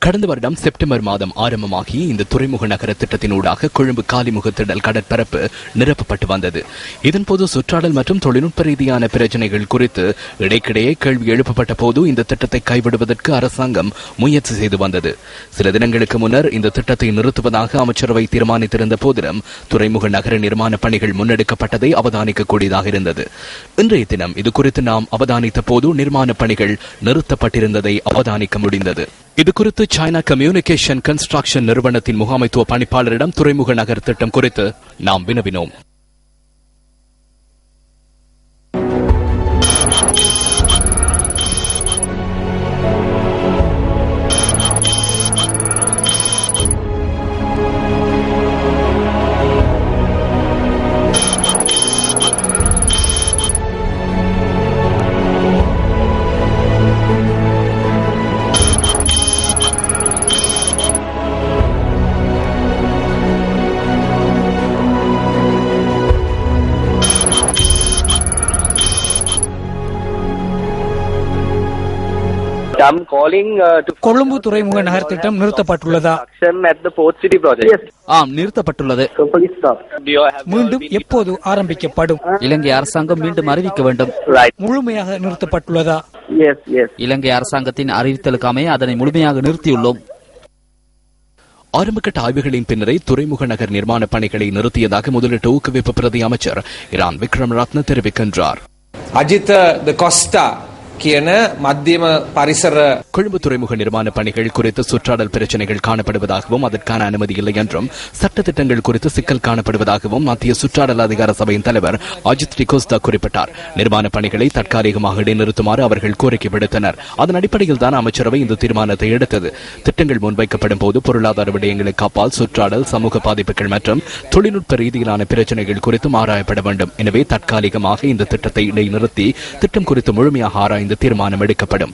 கடந்த வருடம் செப்டம்பர் மாதம் ஆரம்பமாகி இந்த துறைமுக நகர திட்டத்தினூடாக கொழும்பு காலிமுக திடல் கடற்பரப்பு நிரப்பப்பட்டு வந்தது. இதன்போது சுற்றாடல் மற்றும் தொழில்நுட்ப ரீதியான பிரச்சனைகள் குறித்து இடைக்கிடையே கேள்வி எழுப்பப்பட்ட போது இந்த திட்டத்தை கைவிடுவதற்கு அரசாங்கம் முயற்சி செய்து வந்தது. சில தினங்களுக்கு முன்னர் இந்த திட்டத்தை நிறுத்துவதாக அமைச்சரவை தீர்மானித்திருந்த போதிலும் துறைமுக நகர நிர்மாண பணிகள் முன்னெடுக்கப்பட்டதை அவதானிக்கக்கூடியதாக இருந்தது. இன்றைய தினம் இது குறித்து நாம் அவதானித்த போது நிர்மாண பணிகள் நிறுத்தப்பட்டிருந்ததை அவதானிக்க முடிந்தது. இதுகுறித்து சைனா கம்யூனிகேஷன் கன்ஸ்ட்ரக்ஷன் நிறுவனத்தின் முகாமைத்துவ பணிப்பாளரிடம் துறைமுக நகர் திட்டம் குறித்து நாம் வினவினோம். கொழும்பு துறைமுக நகர் திட்டம் நிறுத்தப்பட்டுள்ளதா? ஆம், நிறுத்தப்பட்டுள்ளது. மீண்டும் எப்போது ஆரம்பிக்கப்படும்? இலங்கை அரசாங்கம் மீண்டும் அறிவிக்க வேண்டும். முழுமையாக நிறுத்தப்பட்டுள்ளதா? இலங்கை அரசாங்கத்தின் அறிவித்தலுக்கு அமைய அதனை முழுமையாக நிறுத்தியுள்ளோம். ஆரம்பகட்ட ஆய்வுகளின் பின்னரே துறைமுக நகர் நிர்மாண பணிகளை நிறுத்தியதாக முதலீட்டு ஊக்குவிப்பு பிரதி அமைச்சர் இரான் விக்ரம் ரத்ன தெரிவிக்கின்றார். அஜித் தி கோஸ்டா කියන මධ්‍යම පරිසර கொழும்பு துறைமுக நிர்மாண பணிகள் குறித்து சுற்றாடல் பிரச்சனைகள் காணப்படுவதாகவும் அதற்கான அனுமதி இல்லை என்றும் சட்டத்திட்டங்கள் குறித்து சிக்கல் காணப்படுவதாகவும் மத்திய சுற்றாடல் அதிகார சபையின் தலைவர் அஜித் டிகோஸ்தா குறிப்பிட்டார். நிர்மாண பணிகளை தற்காலிகமாக இடைநிறுத்துமாறு அவர்கள் கோரிக்கை விடுத்தனர். அதன் அடிப்படையில் தான் அமைச்சரவை இந்த தீர்மானத்தை எடுத்தது. திட்டங்கள் முன்வைக்கப்படும் போது பொருளாதார விடயங்களுக்கு அப்பால் சுற்றாடல், சமூக பாதிப்புகள் மற்றும் தொழில்நுட்ப ரீதியிலான பிரச்சனைகள் குறித்தும் ஆராயப்பட வேண்டும். எனவே தற்காலிகமாக இந்த திட்டத்தை இடைநிறுத்தி திட்டம் குறித்து முழுமையாக ஆராய்ந்து தீர்மானம் எடுக்கப்படும்.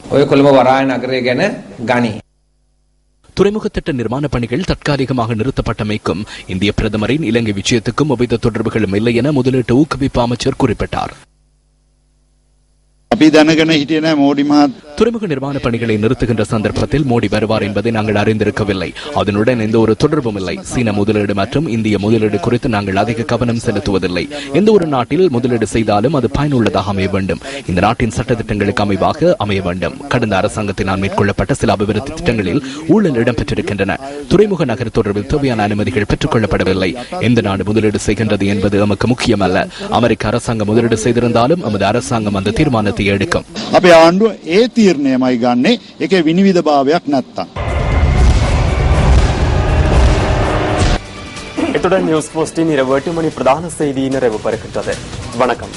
துறைமுக திட்ட நிர்மாண பணிகள் தற்காலிகமாக நிறுத்தப்பட்டமைக்கும் இந்திய பிரதமரின் இலங்கை விஜயத்துக்கும் எவ்வித தொடர்புகளும் இல்லை என முதலீட்டு ஊக்குவிப்பு அமைச்சர் குறிப்பிட்டார். துறைமுக நிர்மாண பணிகளை நிறுத்துகின்ற சந்தர்ப்பத்தில் மோடி வருவார் என்பதை நாங்கள் அறிந்திருக்கவில்லை. அதனுடன் எந்த ஒரு தொடர்பும் இல்லை. சீன முதலீடு மற்றும் இந்திய முதலீடு குறித்து நாங்கள் அதிக கவனம் செலுத்துவதில்லை. எந்த ஒரு நாட்டில் முதலீடு செய்தாலும் அது பயனுள்ளதாக அமைய வேண்டும். இந்த நாட்டின் சட்டத்திட்டங்களுக்கு அமைவாக அமைய வேண்டும். கடந்த அரசாங்கத்தினால் மேற்கொள்ளப்பட்ட சில அபிவிருத்தி திட்டங்களில் ஊழல் இடம்பெற்றிருக்கின்றன. துறைமுக நகர் தொடர்பில் தேவையான அனுமதிகள் பெற்றுக் கொள்ளப்படவில்லை. எந்த நாடு முதலீடு செய்கின்றது என்பது நமக்கு முக்கியமல்ல. அமெரிக்க அரசாங்கம் முதலீடு செய்திருந்தாலும் நமது அரசாங்கம் அந்த தீர்மானத்தை எடுக்கும். අපේ ආණ්ඩුව ඒ තීරණයමයි ගන්නේ. ඒකේ විනිවිදභාවයක් නැත්තම්. இத்துடன் நியூஸ் போஸ்டின் இரவு 8 மணி பிரதான செய்தி நிறைவு பெறுகின்றது. வணக்கம்.